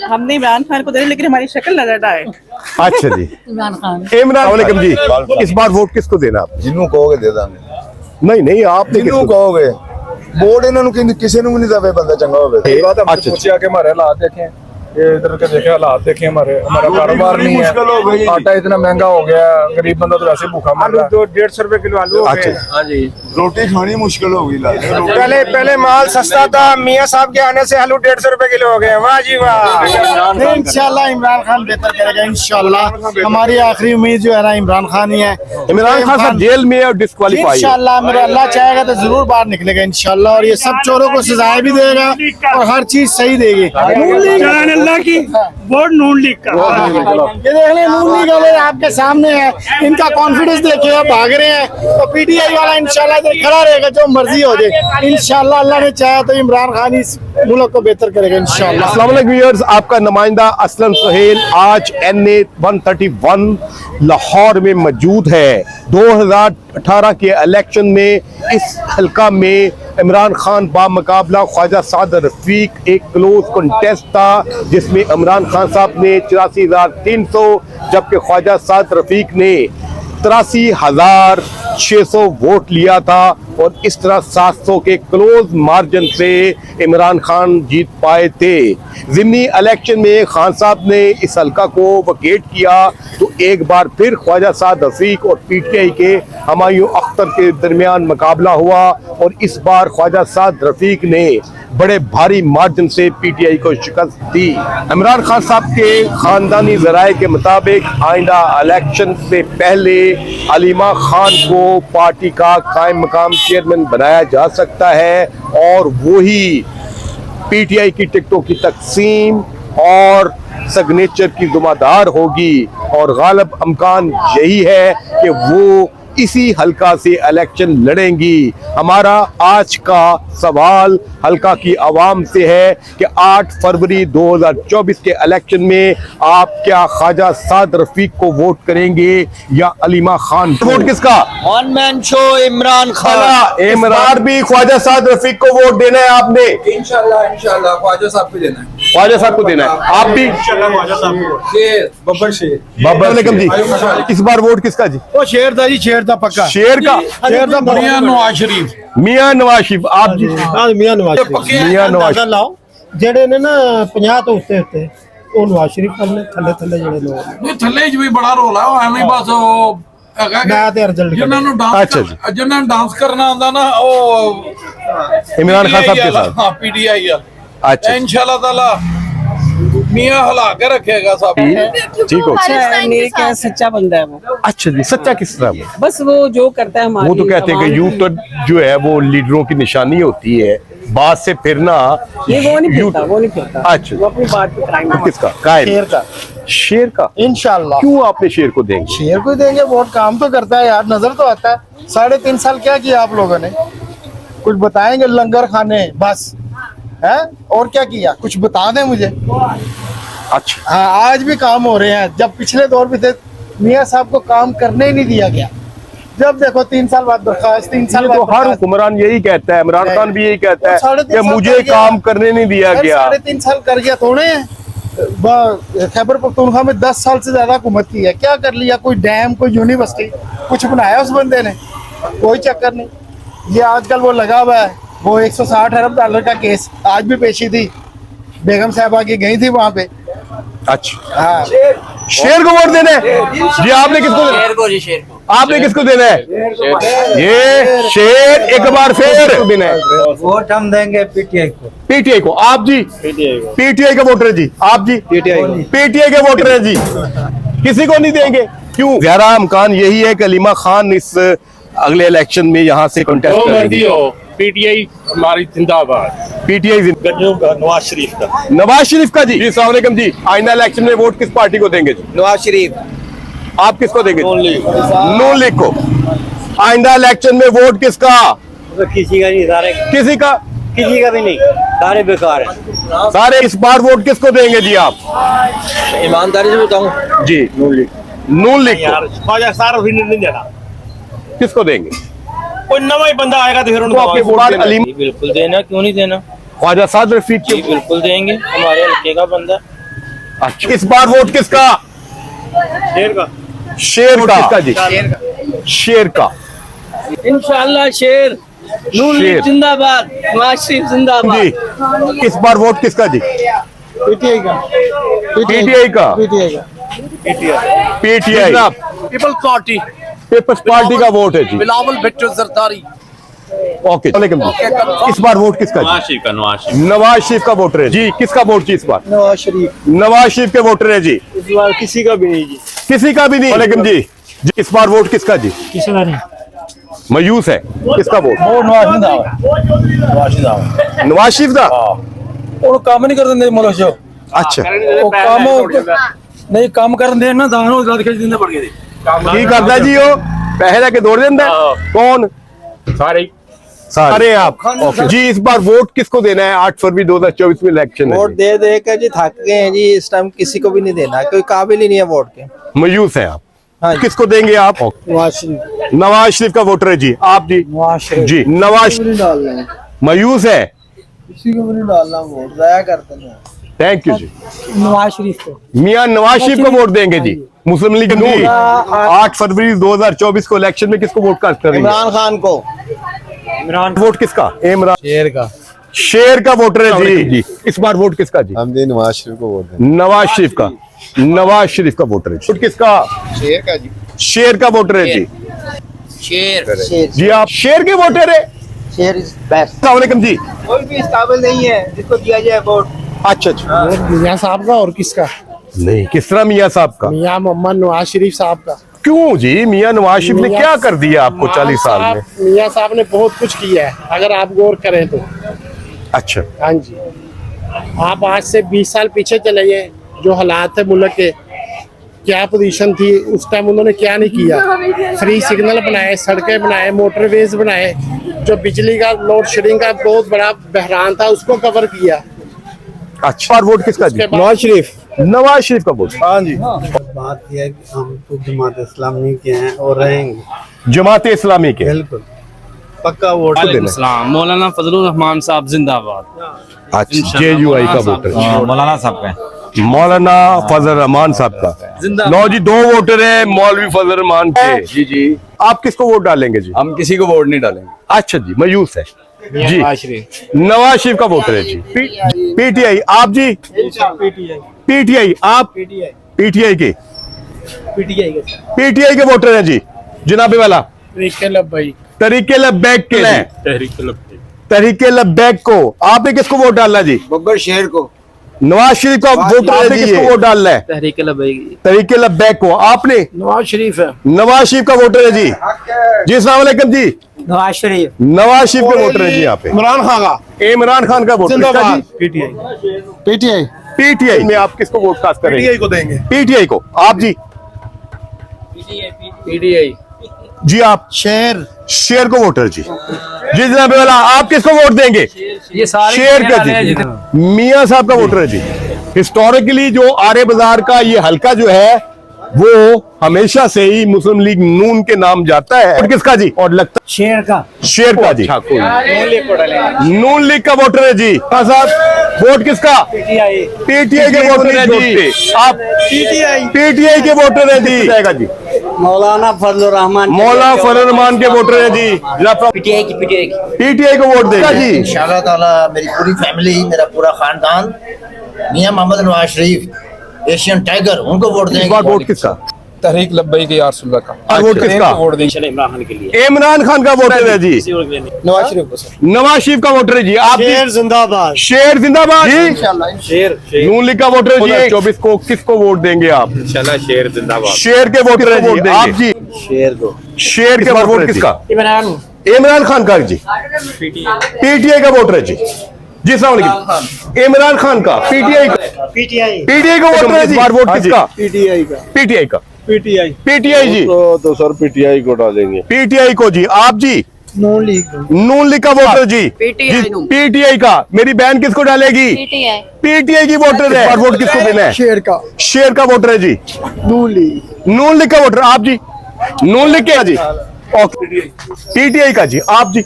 हमने इमरान खान को दे, लेकिन हमारी शक्ल नजर आए। अच्छा जी, इमरान खान। इमरान वालेकुम जी, इस बार वोट किसको देना आप? जिन्हों कहोगे दे देंगे। नहीं नहीं, आपने जिन्हों कहोगे वोट इन्होंने किसी ने भी नहीं दे बंदा चंगा होवे। अच्छा पूछा कि हमारे हालात देखें, ये इधर के देखे हालात देखें, हमारा कारोबार नहीं है, आटा इतना महंगा हो गया, गरीब बंदा तो वैसे भूखा मर रहा है। 150 रुपए किलो आलू। अच्छा हाँ जी, रोटी खानी मुश्किल हो गई। पहले माल सस्ता था, मियाँ साहब के आने से आलू 150 रुपए किलो हो गए। वाह जी वाह। इंशाल्लाह इमरान खान बेहतर करेगा इंशाल्लाह। हमारी आखिरी उम्मीद जो है ना इमरान खान ही है। इमरान खान साहब जेल में है और डिस्क्वालीफाई। इंशाल्लाह मेरा अल्लाह चाहेगा तो जरूर बाहर निकलेगा इंशाल्लाह, और ये सब चोरों को सजाएं भी देगा और हर चीज सही देगी। अल्लाह की वोट नून लीग का। ये देख ले नून लीग वाले आपके सामने है, इनका कॉन्फिडेंस देखिए, भाग रहे हैं। तो पीटीआई वाला इंशाल्लाह इधर खड़ा रहेगा, जो मर्जी हो जाए इंशाल्लाह। अल्लाह ने चाहा तो इमरान खान इस मुल्क को बेहतर करेगा इंशाल्लाह। अस्सलाम वालेकुम व्यूअर्स, आपका नुमाइंदा असलम सुहेल आज NA 131 लाहौर में मौजूद है। 2018 के इलेक्शन में इस हल्का में इमरान खान बामुकाबला ख्वाजा साद रफीक एक क्लोज कंटेस्ट था, जिसमें इमरान खान साहब ने 84,300 जबकि ख्वाजा साद रफीक ने 83,600 वोट लिया था, और इस तरह 700 के क्लोज मार्जिन से इमरान खान जीत पाए थे। ज़िमनी इलेक्शन में खान साहब ने इस हल्का को वकेट किया तो एक बार फिर ख्वाजा साद रफीक और PTI के हमायूं अख्तर के दरमियान मुकाबला हुआ, और इस बार ख्वाजा साद रफीक ने बड़े भारी मार्जिन से PTI को शिकस्त दी। इमरान खान साहब के खानदानी ज़राए के मुताबिक आइंदा इलेक्शन से पहले अलीमा खान को पार्टी का कायम मकाम चेयरमैन बनाया जा सकता है, और वही PTI की टिकटों की तकसीम और सिग्नेचर की जुम्मेदार होगी, और गालिब अमकान यही है कि वो इसी हल्का से इलेक्शन लड़ेंगी। हमारा आज का सवाल हल्का की आवाम से है कि 8 फरवरी 2024 के इलेक्शन में आप क्या ख्वाजा साद रफीक को वोट करेंगे या अलीमा खान? वोट किसका? One man show Imran Khan. Imran भी ख्वाजा साद रफीक को वोट देना है आपने? इंशाल्लाह ख्वाजा साहब को देना है। ख्वाजा साहब को देना है, आप भी? बब्बर शेर। बाबा वालेकुम जी, इस बार वोट किसका जी? वो शेर था जी, शेर था पक्का। शेर का? शेर था मियां नवाज शरीफ। मियां नवाज शरीफ। आप जी? मियां नवाज मियां नवाज लाओ जेड़े ने ना 50 तो उत्ते ਉਹ ਨਵਾਜ਼ ਸ਼ਰੀਫ ਕਰਨੇ ਥੱਲੇ ਥੱਲੇ ਜਿਹੜੇ ਲੋਕ ਨਹੀਂ ਥੱਲੇ ਚ ਵੀ ਬੜਾ ਰੋਲ ਆ, ਉਹ ਐਵੇਂ ਬਸ ਉਹ ਹੈਗਾ ਮੈਂ ਤੇ ਰਿਜ਼ਲਟ ਜਿਨ੍ਹਾਂ ਨੂੰ अच्छा जी। ਜਿਨ੍ਹਾਂ ਨੂੰ डांस करना ਆਉਂਦਾ ना ਉਹ इमरान खान साहब के साथ। हाँ PTI अच्छा। इंशाल्लाह ताला मियां हिला के रखेगा सब। ठीक हो। मेरे क्या सच्चा बंदा है वो। अच्छा जी, सच्चा किस तरह वो? बस वो जो करता है हमारे वो तो कहते हैं कि यूथ तो जो है वो लीडरों की निशानी होती है, बात से फिरना। ये वो नहीं फिरता, वो नहीं फिरता। अच्छा। वो अपनी बात पे कायम है। किसका? कायल। शेर का शेर का? इंशाल्लाह। क्यों आपने शेर को देंगे? शेर को देंगे, वोट काम तो करता है यार, नजर तो आता है। 3.5 साल क्या किया आप लोगों ने? कुछ बताएंगे? लंगर खाने बस है, और क्या किया? कुछ बता दें मुझे। अच्छा। हाँ, आज भी काम हो रहे हैं, जब पिछले दौर में थे मियाँ साहब को काम करने ही नहीं दिया गया। जब देखो 3 साल बाद बर्खास्त, 3 साल ये तो बाद हर हुक्मरान यही कहता है, इमरान खान भी यही कहता है साढ़े तीन कि साल मुझे कर गया। काम करने नहीं दिया गया। 3.5 साल कर गया थोड़े हैं। खैबर पख्तूनख्वा में 10 साल से ज्यादा हुकूमत की है, क्या कर लिया? कोई डैम, कोई यूनिवर्सिटी, कुछ बनाया उस बंदे ने? कोई चक्कर नहीं। ये आजकल वो लगा हुआ है, वो 160 अरब डॉलर का केस आज भी पेशी थी, बेगम साहबा की गई थी वहां पे। अच्छा। हाँ, शेर को वोट देना है जी? आपने किसको देना है? शेर को आपने किसको देना है? ये शेर एक बार फिर देना है। वोट हम देंगे PTI को। PTI को। आप जी? PTI के वोटर है जी। आप जी? PTI के वोटर है जी। किसी को नहीं देंगे? क्यों? ज़्यादा इम्कान यही है कि अलीमा खान इस अगले इलेक्शन में यहाँ से कंटेस्ट करेंगी। PTI हमारी जिंदाबाद। PTI नवाज शरीफ का। नवाज शरीफ का जी। अस्सलाम वालेकुम जी, आइंदा इलेक्शन में वोट किस पार्टी को देंगे जी? नवाज शरीफ। आप किसको देंगे? नून लीग को। आइंदा इलेक्शन में वोट किसका? किसी का नहीं, सारे किसी का? किसी का भी नहीं, सारे बेकार है सारे। इस बार वोट किसको देंगे जी आप? ईमानदारी से बताऊं जी नून लीग। नून लीग को। ख्वाजा साद रफीक नहीं देना, किसको देंगे? कोई नवा ही बंदा आएगा तो फिर तो उनको आपके वोट बिल्कुल देना, क्यों नहीं देना? ख्वाजा साद रफीक जी बिल्कुल देंगे, हमारे हल्के का बंदा। अच्छा, इस बार वोट किसका? शेर का। शेर का। किसका जी? शेर का। इंशाल्लाह शेर। नून शेर। लीग जिंदाबाद, नवाज शरीफ जिंदाबाद। जी, इस बार वोट किसका जी? पीटीआई का। पीटीआई का। पीटीआई। पीपल्स पार्टी। पीपल्स पार्टी का वोट है जी। बिलावल भुट्टो जरदारी। ओके, वालेकुम जी। इस बार वोट किसका जी? नवाज शरीफ का वोटर है जी। किसका वोट जी इस बार? नवाज शरीफ। नवाज शरीफ के वोटर है जी। इस बार किसी का भी नहीं जी। किसी का भी नहीं। वालेकुम जी। जी, इस बार वोट किसका जी? किसी का नहीं। मायूस है। किसका वोट? नवाज शरीफ का। ਉਹ ਕੰਮ ਨਹੀਂ ਕਰਨ ਦਿੰਦੇ ਮੁਲਕ 'ਚ अच्छा, ਉਹ ਕੰਮ ਨਹੀਂ ਕੰਮ ਕਰਨ ਦੇ ਨਾ ਦਾਨੋਂ ਰਾਤ ਖਿੱਚ ਦਿੰਦੇ ਪੜ ਗਏ की करता है जी वो? पैसे लेके दौड़ देता है? कौन? सारे आप। ओके जी, इस बार वोट किसको देना है? 8 फरवरी 2024 में इलेक्शन है वोट जी। दे दे कर जी थक गए हैं जी। इस टाइम किसी को भी नहीं देना, कोई काबिल ही नहीं है वोट के। मायूस है आप। हाँ जी। किसको देंगे आप? नवाज शरीफ। नवाज शरीफ का वोटर है जी। आप जी? नवाज शरीफ। जी, नवाज नहीं डालना है, मायूस है। किसी को भी नहीं डालना वोट, जाया करते हैं। थैंक यू जी। नवाज शरीफ को। मियां नवाज शरीफ को वोट देंगे जी। मुस्लिम लीग नून 8 फरवरी 2024 को इलेक्शन में किसको वोट कास्ट कर रही है? इमरान खान को। वोट किसका? इमरान। शेर का। शेर का वोटर है जी। इस बार वोट किसका जी? हम दे नवाज शरीफ को वोट दें। नवाज शरीफ का। नवाज शरीफ का वोटर है जी। वोट किसका? शेर का जी। शेर का वोटर है जी। शेर। जी, आप शेर के वोटर है। शेर इज बेस्ट। अस्सलाम वालेकुम जी। कोई भी इस काबिल नहीं है जिसको दिया जाए वोट। अच्छा अच्छा। मियाँ साहब का और किसका? नहीं, किस तरह मियां साहब का? मियाँ मोहम्मद नवाज शरीफ साहब का। क्यों जी? मियां नवाज शरीफ ने मियां- क्या कर दिया आपको 40 साल में? मियाँ साहब ने बहुत कुछ किया है, अगर आप गौर करें तो। अच्छा, हाँ जी, आप आज से 20 साल पीछे चले गए, जो हालात थे मुल्क के, क्या पोजीशन थी उस टाइम, उन्होंने क्या नहीं किया। फ्री सिग्नल बनाए, सड़कें बनाए, मोटरवेज बनाए, जो बिजली का लोड शेडिंग का बहुत बड़ा बहरान था उसको कवर किया। अच्छा। और वोट किसका जी? उसके बाद- नवाज शरीफ। नवाज शरीफ का वोट। हाँ जी। बात यह है कि हम तो जमात इस्लामी के हैं और रहेंगे। जमात इस्लामी के। बिल्कुल पक्का वोट देना। मौलाना फजलुर रहमान साहब जिंदाबाद। अच्छा, JUI का वोटर। मौलाना साहब का। मौलाना फजल रहमान साहब का। लो जी, 2 वोटर है मौलवी फजल रहमान के। जी जी, आप किसको वोट डालेंगे जी? हम किसी को वोट नहीं डालेंगे। अच्छा जी, मायूस है जी। नवाज शरीफ का वोटर है जी। PTI। आप जी? PTI। आप? PTI के। PTI के वोटर है जी। जनाबे वाला तरीके लब्बैक के हैं। तरीके लब्बैक को आपने किसको वोट डालना जी? बब्बर शेर को। नवाज शरीफ का वोट आपने किसको वोट डालना है? तरीके लब्बैक को। आपने? नवाज शरीफ है। नवाज शरीफ का वोटर है जी। जी, अस्सलाम वालेकुम जी। नवाज शरीफ। नवाज शरीफ के वोटर है जी यहाँ पे। इमरान खान का। इमरान खान का वोटर है जी। पीटीआई। PTI में आप किसको वोट कास्ट करेंगे? PTI को देंगे। PTI को। आप जी? जी, आप? शेर को वोटर जी। जी जनाब वाला, आप किसको वोट देंगे? ये सारे शेर का जी। मियां साहब का वोटर है जी। हिस्टोरिकली जो आर्य बाजार का ये हल्का जो है वो हमेशा से ही मुस्लिम लीग नून के नाम जाता है। और किसका जी? और लगता शेर का। शेर का जी। नून लीग का वोटर है जी। हाँ साहब, वोट किसका? PTI के वोटर है जी। आप? PTI के वोटर है जी। जाएगा जी। मौलाना फजलुर रहमान। मौलाना फजल रहमान के वोटर है जी। पीटीआई की। PTI को वोट देंगे जी। इंशाल्लाह ताला मेरी पूरी फैमिली, मेरा पूरा खानदान, मियां मोहम्मद नवाज शरीफ, एशियन टाइगर, उनको वोट इस देंगे। बार वोट किसका? तहरीक लब्बई के यारसुल्ला का। और वोट किसका? वोट देंगे। इमरान खान के लिए। इमरान खान का वोटर है जी। नवाज शरीफ को। नवाज शरीफ का वोटर है जी। आप? जिंदाबाद। शेर जिंदाबाद जी। शेर। नून लीग का वोटर है जी। 24 को किसको वोट देंगे आप? इंशाल्लाह शेर जिंदाबाद। शेर के वोटर है जी। आप जी? शेर को। शेर के वोट किसका? इमरान खान का जी। PTI का वोटर है जी। जी अस्सलाम वालेकुम। इमरान खान का। PTI का। PTI का वोटर है जी। बार वोट किसका? पीटीआई का। PTI का। PTI जी। तो सर PTI को डालेंगे। PTI को जी। आप जी? नून लीग। नून लीग का वोटर जी। PTI जी, PTI का। मेरी बहन किसको डालेगी? PTI की वोटर है। और वोट किसको देना है? शेर का। शेर का वोटर है जी। नून लीग। नून लीग का वोटर। आप जी? नून लीग के जी। PTI का जी। आप जी?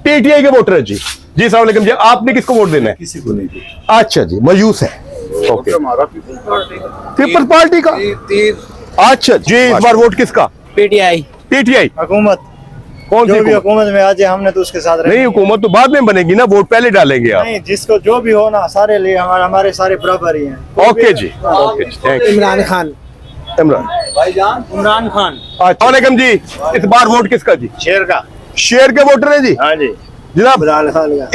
PTI के वोटर है जी। जी अस्सलाम वालेकुम जी। आपने किसको वोट देना है? किसी को नहीं। अच्छा जी, मायूस है। ओके, पीपल्स पार्टी का। अच्छा जी, इस बार वोट किसका? पीटीआई। पीटीआई। हुकूमत कौन सी जो भी हुकूमत? हुकूमत में आ जाए हमने तो उसके साथ नहीं, हुकूमत तो बाद में बनेगी ना, वोट पहले डालेंगे आप। नहीं, जिसको जो भी हो ना, सारे लिए हमारे सारे बराबर ही हैं। ओके जी, ओके जी, थैंक यू। इमरान खान। इमरान इमरान खान। वालेकुम जी, इस बार वोट किसका जी? शेर का। शेर के वोटर हैं जी। हाँ जी, जनाब इमरान खान का।